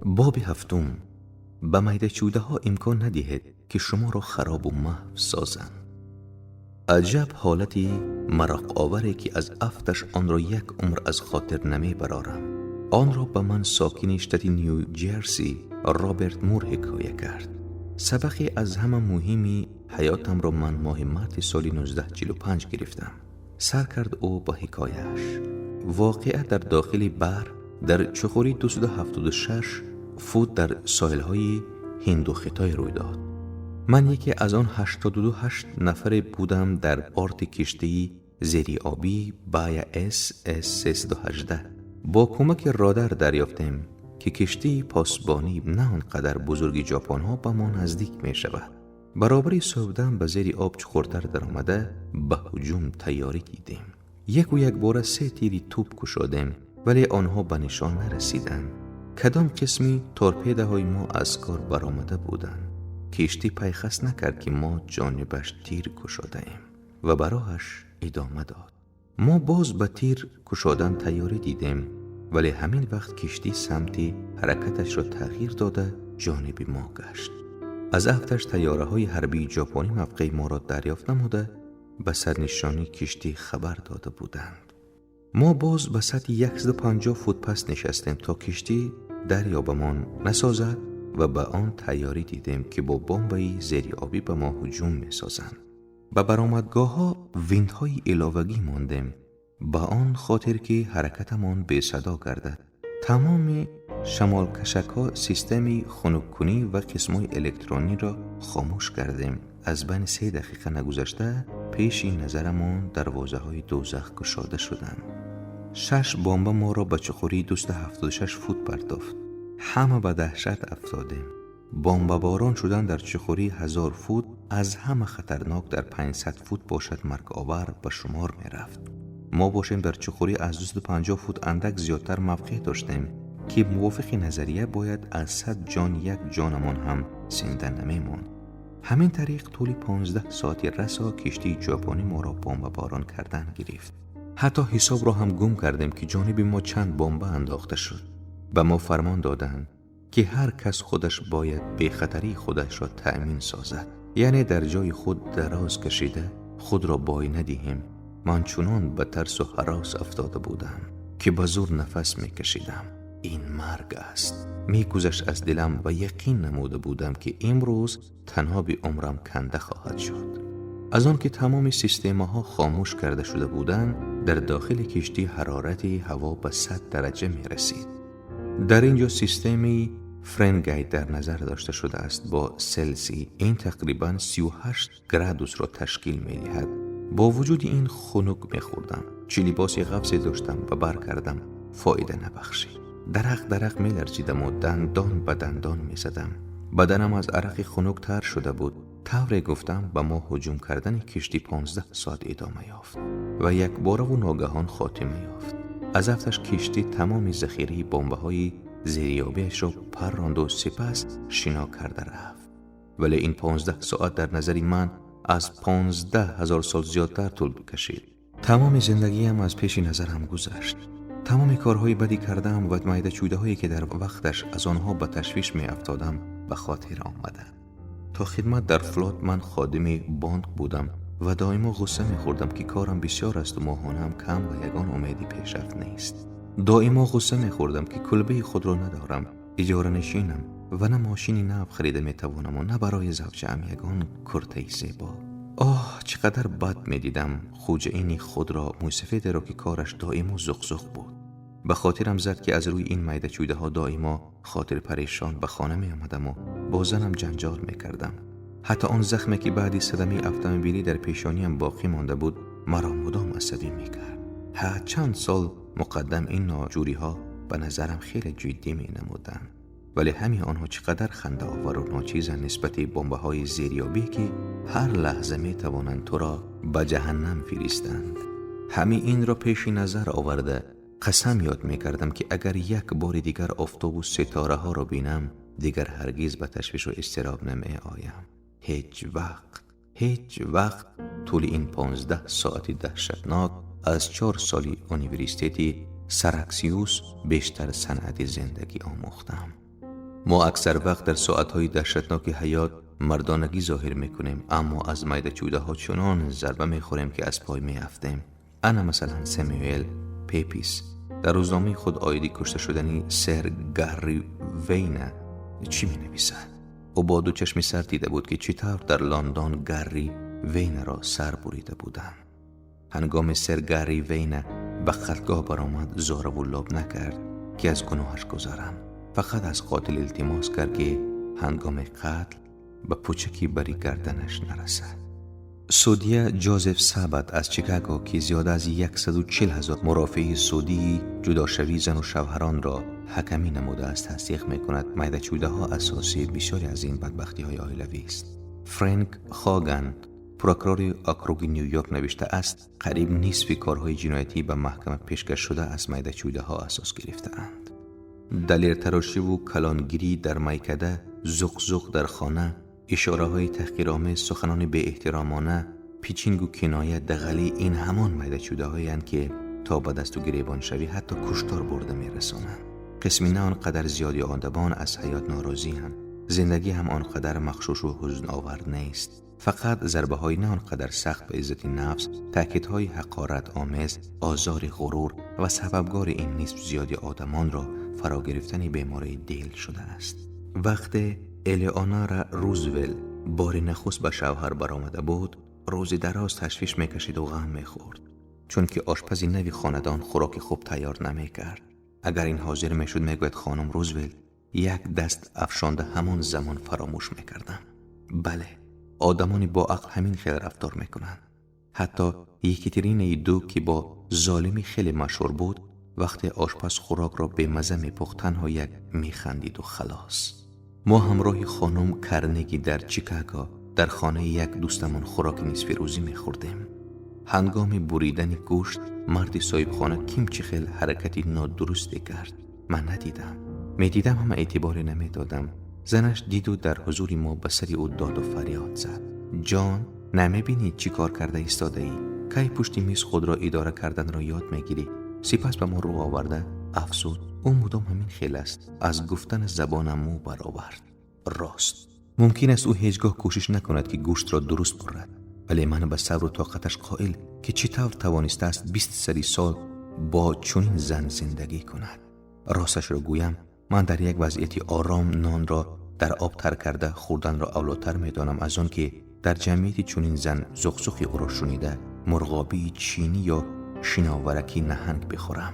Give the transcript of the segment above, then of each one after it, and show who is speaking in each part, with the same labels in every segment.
Speaker 1: باب هفتم. به میده چوده ها امکان ندهید که شما را خراب و محو سازند. عجب حالتی مرق آوره که از افتش آن را یک عمر از خاطر نمی برارم. آن را به من ساکن شتات نیو جرسی رابرت مور حکایه کرد. سبقی از همه مهمی حیاتم را من ماه مارس سال 1945 گرفتم. سر کرد او با حکایش. واقعه در داخل بحر در چخوری 276 فوت در ساحل‌های هندوخطای روی داد. من یکی از آن 88 نفر بودم در پارت کشتی زیری آبی بای SS-318. با کمک رادار دریافتیم که کشتی پاسبانی نه آنقدر بزرگ ژاپن ها به ما نزدیک می شود. برابری صبحدم به زیر آب چخورتر در آمده به هجوم تیاری دیدیم. یک بار 3 تیر توپ کشادیم ولی آنها به نشان نرسیدند. کدام قسمی تورپیده های ما از کار برآمده بودند. کشتی پیخست نکرد که ما جانبش تیر کشاده ایم و براهش ادامه داد. ما باز به تیر کشادن تیاری دیدیم ولی همین وقت کشتی سمت حرکتش را تغییر داده جانب ما گشت. از افتش طیاره های حربی ژاپنی موقع ما را دریافت نموده به سرنشانی کشتی خبر داده بودند. ما باز به سطح 150 فوت پس نشستیم تا کشتی دریابمان نسازد و به آن تیاری دیدیم که با بمب‌های زیر آبی به ما هجوم می‌سازند. به برآمدگاه ها ویندهای علاوگی ماندیم به آن خاطر که حرکتمان بی صدا گردد. تمام شمال کشک ها سیستمی خنک‌کنی و قسمای الکترونی را خاموش کردیم. از بین 3 دقیقه نگذشته پیش نظرمان دروازه های دوزخ گشاده شدند. 6 بمب ما را به چخوری 276 فوت پرتافت. همه به دهشت افتادیم. بمب باران شدن در چخوری 1000 فوت از همه خطرناک در 500 فوت باشد مرگ آور به شمار می رفت. ما باشیم در چخوری از 250 فوت اندک زیادتر موقع داشتیم که موافق نظریه باید از 100 جان 1 جانمان هم زنده نمی ماند. همین طریق طول 15 ساعتی رسا کشتی ژاپنی ما را بمب باران کردن گرفت. حتی حساب را هم گم کردیم که جانب ما چند بمب انداخته شد. به ما فرمان دادند که هر کس خودش باید به خطری خودش را تأمین سازد. یعنی در جای خود دراز کشیده خود را بای ندهیم. من چنان به ترس و هراس افتاده بودم که به زور نفس می کشیدم. این مرگ است. می گذشت از دلم و یقین نموده بودم که امروز تنها به عمرم کنده خواهد شد. از آن که تمام سیستم‌ها خاموش کرده شده بودند در داخل کشتی حرارت هوا به 100 درجه می رسید. در اینجا سیستمی فرنگایت در نظر داشته شده است با سلسی. این تقریباً 38 گرادوس را تشکیل می دهد. با وجود این خنک می خوردم. چه لباسی قفزی داشتم و بر کردم فایده نبخشید. درق می لرزیدم و دندان به دندان می زدم. بدنم از عرق خنک تر شده بود. طوری گفتم به ما هجوم کردن کشتی 15 ساعت ادامه یافت و یک بار و ناگهان خاتمه یافت. از افتش کشتی تمام ذخیره بمب‌های زیریابیش را پراند و سپس شنا کرده رفت. ولی این 15 ساعت در نظر من از 15,000 سال زیادتر طول کشید. تمام زندگیم از پیش نظرم گذشت. تمام کارهای بدی کردم و میده چوده هایی که در وقتش از آنها به تشویش می افتادم به خاطر آمده. تا خدمت در فلات من خادم بانک بودم و دائما غصه می خوردم که کارم بسیار است و ماهانم کم و یگان امیدی پیشرفت نیست. دائما غصه می خوردم که کلبه خود را ندارم، اجاره نشینم و نه ماشینی نو خریده می توانم و نه برای زوجه‌ام یگان کرته زیبا. آه چقدر بد می دیدم خوجه اینی خود را، موسفید را که کارش دائما زغزغ بود. به خاطرم زد که از روی این میده چوده ها دائما خاطر پریشان به خانه می آمدم و با زنم جنجال می کردم. حتی آن زخمی که بعدی صدمه اتومبیلی در پیشانیم باقی مانده بود مرا مدام عصبی می کرد. چند سال مقدم این ناجوری ها به نظرم خیلی جدی می نمودند. ولی همین آنها چقدر خنده آور و ناچیزند نسبت بمبه های زیریابی که هر لحظه می توانند تو را به جهنم فرستند. همین این را پیش نظر آورده قسم یاد می کردم که اگر یک بار دیگر آفتاب و ستاره ها را بینم دیگر هرگز به تشویش و اضطراب نمی آیم. هیچ وقت طول این 15 ساعتی دهشتناک از 4 سالی اونیورسیتی سراکسیوس بیشتر صنعت زندگی آموختم. ما اکثر وقت در ساعتهای دهشتناک حیات مردانگی ظاهر میکنیم، اما از میده چوده ها چنان ضربه میخوریم که از پای میافتیم. انا مثلا ساموئل پیپیس در روزنامه خود آیدی کشته شدنی سر گاری وینه چی می نویسد؟ او با دو چشم سر دیده بود که چطور در لندن گاری وینه را سر بریده بودند. هنگام سر گاری وینه به خطگاه برآمد، زار و لاب نکرد که از گناهش گذارم، فقط از قاتل التماس کرد که هنگام قتل به پوچکی بری گردنش نرسد. سودیه جوزف سابت از چیکاگو که زیاد از 140,000 مرافع سودی جداشوی زن و شوهران را حکمی نموده است تصدیق میکند میده چوده ها اساسی بسیاری از این بدبختی های عائلوی است. فرانک هاگن پروکرور اکروگ نیویورک نوشته است قریب نصف کارهای جنایتی به محکمه پیشکش شده از میده چوده ها اساس گرفته‌اند. دلیر تراشی و کلانگیری در میکده، زغزغ در خانه، اشاره های تحقیرآمیز، سخنان بی احترامانه، پیچینگ و کنایه، دغلی، این همان میده چوده هایند که تا به دست و گریبان شوی حتی کشتار برده میرسانند. قسمی نه آنقدر زیادی آدمان از حیات ناراضی هستند. زندگی هم آنقدر مغشوش و حزن آور نیست. فقط ضربه های نه آنقدر سخت به عزت نفس، تاکیدهای حقارت آمیز، آزار غرور و سببگار این نسب زیادی آدمان را فرا گرفتن بیماری دل شده است. وقت الیانورا روزولت بار نخست به شوهر برآمده بود، روز دراز تشویش میکشید و غم میخورد، چون که آشپزی نوی خاندان خوراک خوب تیار نمیکرد. اگر این حاضر میشد میگوید خانم روزولت یک دست افشانده همان زمان فراموش میکردم. بله، آدمانی با عقل همین خیلی رفتار میکنند. حتی یکیترین دو که با ظالمی خیلی مشهور بود، وقتی آشپز خوراک را به مزه میپخت تنها یک میخندید و خلاص. ما همراه خانم کرنگی در چیکاگو در خانه یک دوستمان خوراک نصف روزی میخوردیم. هنگام بریدن گوشت مرد صاحب خانه کیمچی خیل حرکتی نادرستی کرد. من ندیدم، میدیدم هم اعتباری نمیدادم. زنش دید و در حضور ما به سر او داد و فریاد زد: جان، نمیبینی چی کار کرده ایستاده ای؟ کی پشت میز خود را اداره کردن را یاد میگیری؟ سپس به ما رو آورده افسود: او مدام همین خیل است. از گفتن زبانم مو برآورد. راست، ممکن است او هیچگاه کوشش نکند که گوشت را درست برد، ولی من به صبر و طاقتش قائل که چطور توانسته است 20 سال با چنین زن زندگی کند. راستش را گویم، من در یک وضعیتی آرام نان را در آب تر کرده خوردن را اولاتر میدانم از آن که در جمعیتی چنین زن زغزغی او را شنیده مرغابی چینی یا شناورکی نهنگ بخورم.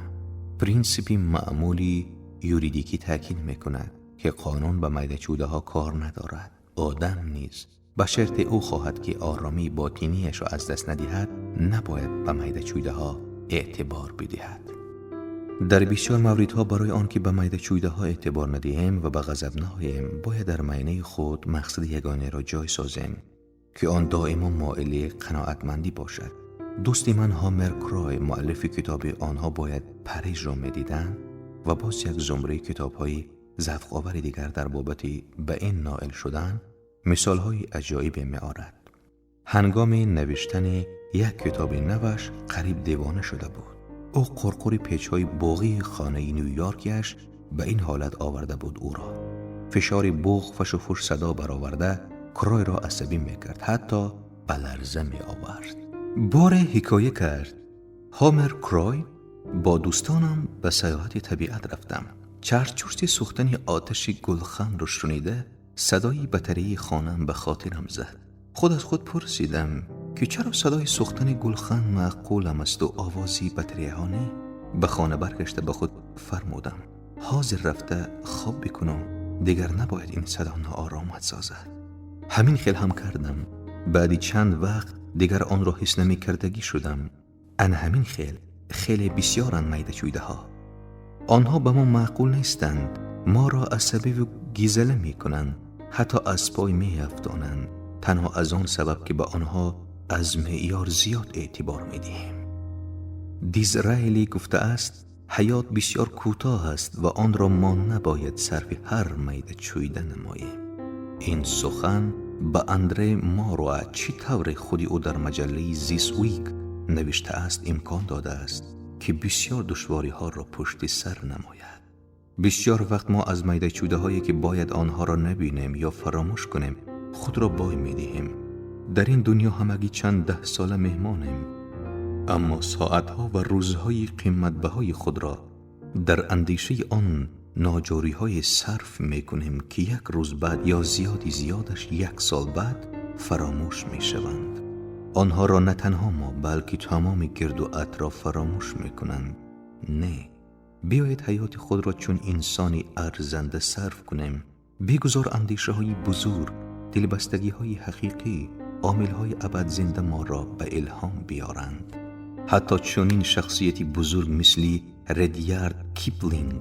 Speaker 1: پرینسیپی معمولی یوریدیکی تاکید میکند که قانون به میده چوده ها کار ندارد. آدم نیز به شرط او خواهد که آرامی باطنیش را از دست ندهد نباید به میده چوده ها اعتبار بدهد. در بسیار موردها برای آن که به میده چوده ها اعتبار ندهیم و به غضب نآییم باید در معینه خود مقصد یگانه را جای سازیم که آن دائما مائل قناعتمندی باشد. دوستی من هامر کرای مؤلف کتاب آنها باید پریز را میدیدند و باز یک زمره کتاب‌های ذوق‌آور دیگر در بابت به این نائل شدن مثال‌های عجایب می‌آورد. هنگام نوشتن یک کتاب نوش قریب دیوانه شده بود. او قرقر پیچ‌های باغی خانه نیویورکیش به این حالت آورده بود او را. فشار بوق فش و فش صدا برآورده کرای را عصبی می‌کرد، حتی به لرزه می‌آورد. بار حکایه کرد: هامر کرای، با دوستانم به سیاحت طبیعت رفتم. چرچورتی سوختن آتش گلخن رو شنیده صدای بطری خانم به خاطرم زد. خود از خود پرسیدم که چرا صدای سوختن گلخن معقولم است و آوازی بطریهانه؟ به خانه برگشته به خود فرمودم: حاضر رفته خواب بکنم، دیگر نباید این صدا ناآرامت سازد. همین خیل هم کردم. بعدی چند وقت دیگر آن را حس نمی کردگی شدم. ان همین خیلی بسیارن میده چوده ها. آنها به ما معقول نیستند. ما را عصبی و گیزله می کنند. حتی از پای می افتانند. تنها از آن سبب که به آنها از معیار زیاد اعتبار می دهیم. دیزرائیلی گفته است: حیات بسیار کوتاه است و آن را ما نباید صرف هر میده چویده نماییم. این سخن به اندره مارو چی طور خودی او در مجله زیس ویک نوشته است امکان داده است که بسیار دشواری ها را پشت سر نماید. بسیار وقت ما از میده چوده هایی که باید آنها را نبینیم یا فراموش کنیم خود را بای می دهیم. در این دنیا همگی چند 10 ساله مهمانیم، اما ساعتها و روزهای قیمت بهای خود را در اندیشه آن ناجوری های صرف می کنیم که یک روز بعد یا زیادش 1 سال بعد فراموش می شوند. آنها را نه تنها ما بلکه تمام گرد و اطراف فراموش می کنند. نه، بیایید حیات خود را چون انسانی ارزنده صرف کنیم. بگذار اندیشه های بزرگ، دلبستگی های حقیقی، عامل های ابد زنده ما را به الهام بیارند. حتی چنین شخصیتی بزرگ مثلی ردیارد کیپلینگ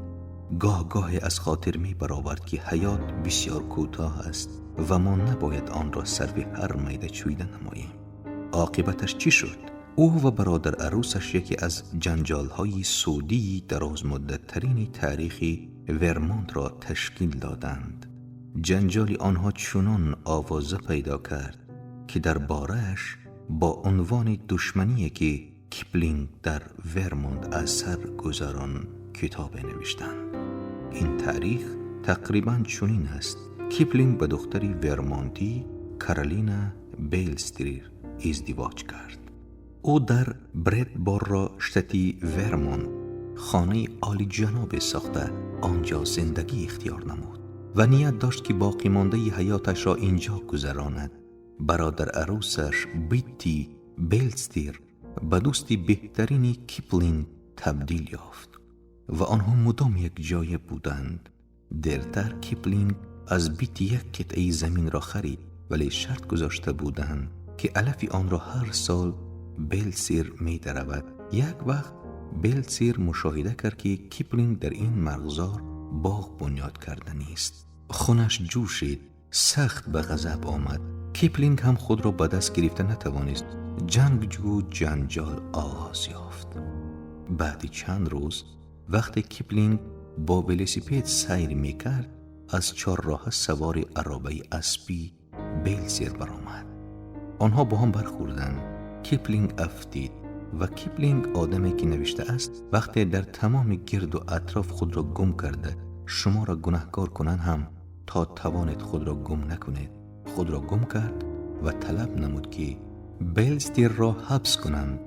Speaker 1: گاه از خاطر می برآورد که حیات بسیار کوتاه است و ما نباید آن را صرف هر میده چویده نماییم. عاقبتش چی شد؟ او و برادر عروسش یکی از جنجال‌های سودی دراز مدت ترین تاریخی ورمونت را تشکیل دادند. جنجال آنها چنان آوازه پیدا کرد که در بارش با عنوان دشمنی که کیپلینگ در ورمونت اثر گذاران کتاب نوشتند. این تاریخ تقریباً چنین است: کیپلینگ به دختری ورمونتی کارولینا بیلستریر ازدواج کرد. او در بردبورو شتاتی ورمونت خانه عالی جناب ساخته آنجا زندگی اختیار نمود و نیت داشت که باقی مانده حیاتش را اینجا گذراند. برادر عروسش بیتی بیلستریر به دوستی بهترین کیپلینگ تبدیل یافت و آنها مدام یک جای بودند. دیرتر کیپلینگ از بیتی 1 قطعه زمین را خرید، ولی شرط گذاشته بودند که علف آن را هر سال بیلستریر می درود. یک وقت بیلستریر مشاهده کرد که کیپلینگ در این مرغزار باغ بنیاد کرده نیست. خونش جوشید، سخت به غضب آمد. کیپلینگ هم خود را به دست گرفته نتوانست. جنگجو جنجال آغاز یافت. بعد چند روز وقتی کیپلینگ با ولسیپد سیر می کرد، از چهارراه سوار عرابه اسبی بیلستریر برآمد. آنها با هم برخوردند. کیپلینگ افتید و کیپلینگ آدمی که نوشته است وقتی در تمام گرد و اطراف خود را گم کرده شما را گناهکار کنند هم تا توانید خود را گم نکنید خود را گم کرد و طلب نمود که بیلستریر را حبس کنند.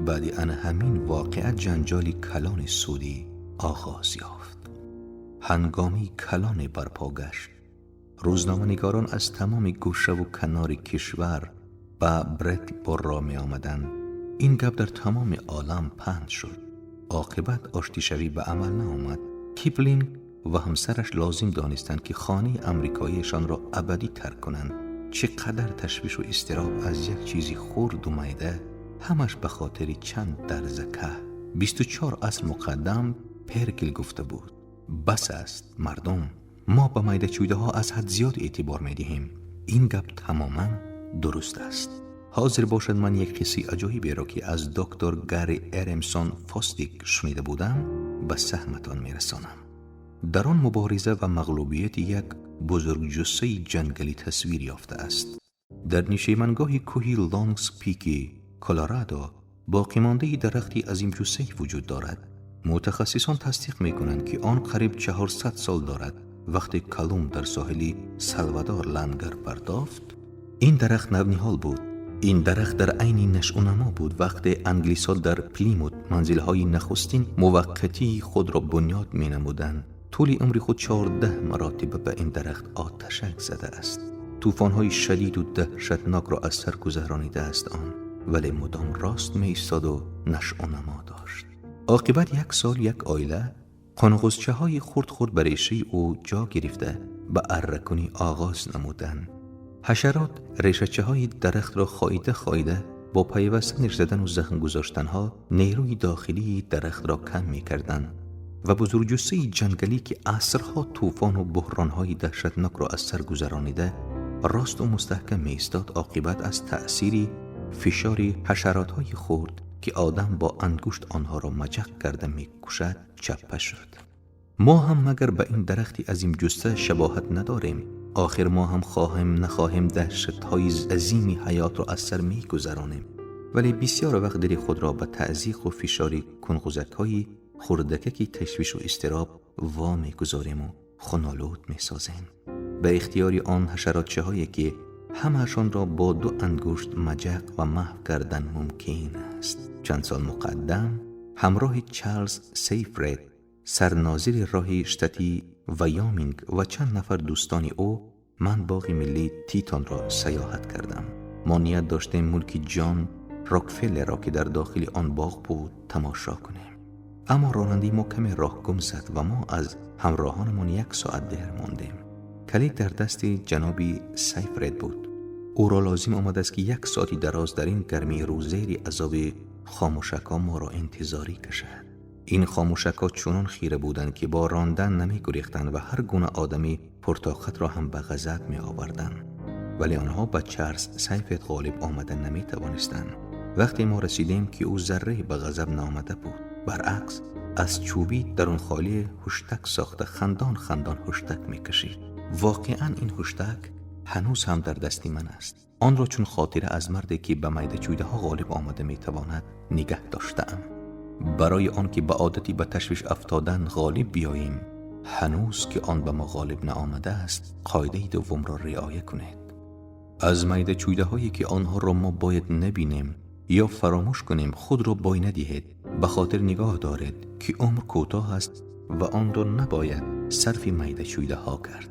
Speaker 1: بعد آن همین واقعه جنجالی کلان سودی آغاز یافت. هنگامی کلان برپا گشت. روزنامه‌نگاران از تمام گوشه و کنار کشور به بردبورو می آمدند. این گپ در تمام عالم پخش شد. عاقبت آشتی شوی به عمل نآمد. کیپلینگ و همسرش لازم دانستند که خانه امریکاییشان را ابدی ترک کنند. چقدر تشویش و اضطراب از یک چیزی خرد و میده، همش به خاطر چند درزه که 24 عصر مقدم پرکل گفته بود: بس است مردم، ما به میده چوده ها از حد زیاد اعتبار می دهیم. این گپ تماما درست است. حاضر باشد من یک قصه عجایبی را که از دکتر گری ارمسون فاستیک شنیده بودم به سهمتان می رسانم. در آن مبارزه و مغلوبیت یک بزرگ جثه جنگلی تصویر یافته است. در نشیمنگاه کوهی لانگز پیکی کلرادو باقی مانده درختی عظیم جثه‌ای وجود دارد. متخصصان تصدیق می کنند که آن قریب 400 سال دارد. وقتی کلم در ساحل سالوادور لنگر پرداخت، این درخت نونیحال بود. این درخت در عین نشأ و نما بود وقتی انگلیس‌ها در پلیموت منزل‌های نخستین موقتی خود را بنیاد می نمودند. طول عمر خود 14 مراتب به این درخت آتشک زده است. طوفان‌های شدید و دهشتناک را از سر گذرانیده است آن، ولی مدام راست می ایستاد و نشأ و نما داشت. عاقبت یک سال یک عائله قنقزچه‌های خرد به ریشه او جا گرفته به اره‌کنی آغاز نمودند. حشرات ریشه‌های درخت را خاییده با پیوستن زدن و زخم گذاشتنها نیروی داخلی درخت را کم می کردند و بزرگ جثه جنگلی که عصرها طوفان و بحران‌های دهشتناک را از سر گذرانیده راست و مستحکم می ایستاد. عاقبت از تأثیر فشار حشرات‌های خرد که آدم با انگشت آنها را مجق کرده می کشد چپه شد. ما هم مگر به این درختی عظیم جثه شباهت نداریم؟ آخر ما هم خواهم نخواهم دهشت‌های عظیم حیات را از سر می گذرانیم، ولی بسیار وقت دل خود را به تعذیق و فشار کنقوزک‌های خردککی تشویش و اضطراب وا می‌گذاریم و خونالود می‌سازیم. به اختیار آن حشراتچه هایی که همه‌شان را با 2 انگشت مجق و محو کردن ممکن است. چند سال مقدم همراه چارلز سیفرد، سرناظر راه شتاتی وایومینگ و چند نفر دوستان او، من باغ ملی تیتون را سیاحت کردم. ما نیت داشتیم ملک جان راکفلر را که در داخل آن باغ بود تماشا کنیم، اما راننده ما کمی راه گم زد و ما از همراهانمان 1 ساعت دیر ماندیم. کلید در دست جنابی سیفرد بود. او را لازم آمد است که 1 ساعتی دراز در این گرمی روزیر عذاب خاموشکا ما را انتظاری کشد. این خاموشکا چنان خیره بودند که با راندن نمی گریختند و هر گونه آدمی پرطاقت را هم به غضب می آوردند، ولی آنها به چارلز سیفرد غالب آمدن نمی توانستند. وقتی ما رسیدیم که او ذره به غضب نآمده بود، برعکس از چوبی درون خالی هشتک ساخته خندان هشتک می کشید. واقعا این هشتک هنوز هم در دستی من است. آن را چون خاطره از مردی که به میده چویده ها غالب آمده می تواند نگه داشتم. برای آن که به عادتی به تشویش افتادن غالب بیاییم، هنوز که آن به ما غالب نآمده است، قاعده دوم را رعایت کنید. از میده چویده هایی که آنها را ما باید نبینیم یا فراموش کنیم خود را بای ندهید. به خاطر نگاه دارید که عمر کوتاه است و آن را نباید صرف میده چویده ها کرد.